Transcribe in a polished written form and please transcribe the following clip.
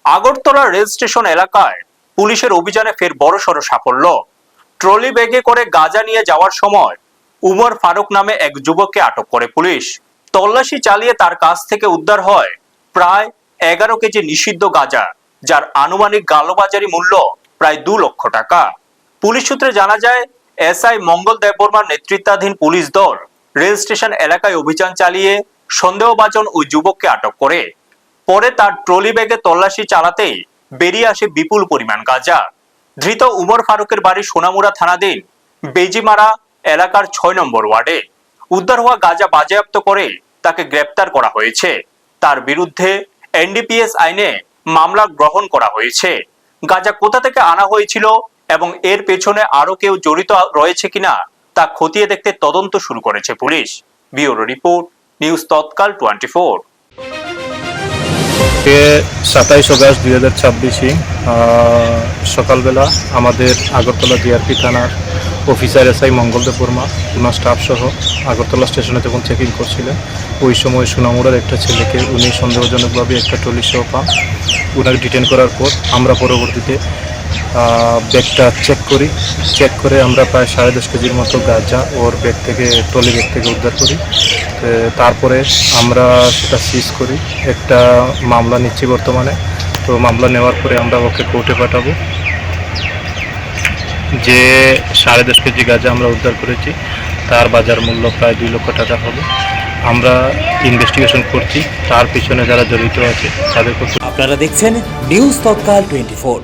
Agartala rail station এলাকায় পুলিশের অভিযানে ফের বড়সড় সাফল্য। ট্রলি ব্যাগে করে গাঁজা নিয়ে যাওয়ার সময় উমর ফারুক নামে এক যুবককে আটক করে পুলিশ। তল্লাশি চালিয়ে তার কাছ থেকে উদ্ধার হয় প্রায় 11 কেজি নিষিদ্ধ গাঁজা, যার আনুমানিক কালোবাজারি মূল্য প্রায় 2 লক্ষ টাকা। পুলিশ সূত্রে জানা যায়, এসআই মঙ্গল দেববর্মার নেতৃত্বাধীন পুলিশ দল রেল স্টেশন এলাকায় অভিযান চালিয়ে সন্দেহভাজন ওই যুবককে আটক করে। পরে তার ট্রলি ব্যাগে তল্লাশি চালাতেই বেরিয়ে আসে বিপুল পরিমাণ গাঁজা। ধৃত উমর ফারুকের বাড়ি সোনামুড়া থানাধীন বেজিমারা এলাকার 6 নম্বর ওয়ার্ডে। উদ্ধার হওয়া গাঁজা বাজেয়াপ্ত করে তাকে গ্রেপ্তার করা হয়েছে। তার বিরুদ্ধে এনডিপিএস আইনে মামলা গ্রহণ করা হয়েছে। গাঁজা কোথা থেকে আনা হয়েছিল এবং এর পেছনে আরো কেউ জড়িত রয়েছে কিনা তা খতিয়ে দেখতে তদন্ত শুরু করেছে পুলিশ। ব্যুরো রিপোর্ট, নিউজ তৎকাল 24। 27 অগস্ট 2026 সকালবেলা আমাদের আগরতলা জিআরপি থানার অফিসার এসআই মঙ্গল দেববর্মা ওনার স্টাফ সহ আগরতলা স্টেশনে যখন চেকিং করছিলেন, ওই সময় সোনামুড়ার একটা ছেলেকে উনি সন্দেহজনকভাবে একটা ট্রলি সহ পান। ওনাকে ডিটেন করার পর আমরা পরবর্তীতে ব্যাগটা চেক করে আমরা প্রায় 10.5 কেজির মতো গাঁজা ওর ব্যাগ থেকে, ট্রলি ব্যাগ থেকে উদ্ধার করি। তারপরে আমরা সেটা সিজ করি, একটা মামলা নিচ্ছি বর্তমানে। তো মামলা নেওয়ার পরে আমরা ওকে কোর্টে পাঠাবো। যে 10.5 কেজি গাঁজা আমরা উদ্ধার করেছি তার বাজার মূল্য প্রায় 2 লক্ষ টাকা হবে। আমরা ইনভেস্টিগেশন করছি, তার পিছনে যারা জড়িত আছে তাদেরকে। আপনারা দেখছেন নিউজ তৎকাল 24।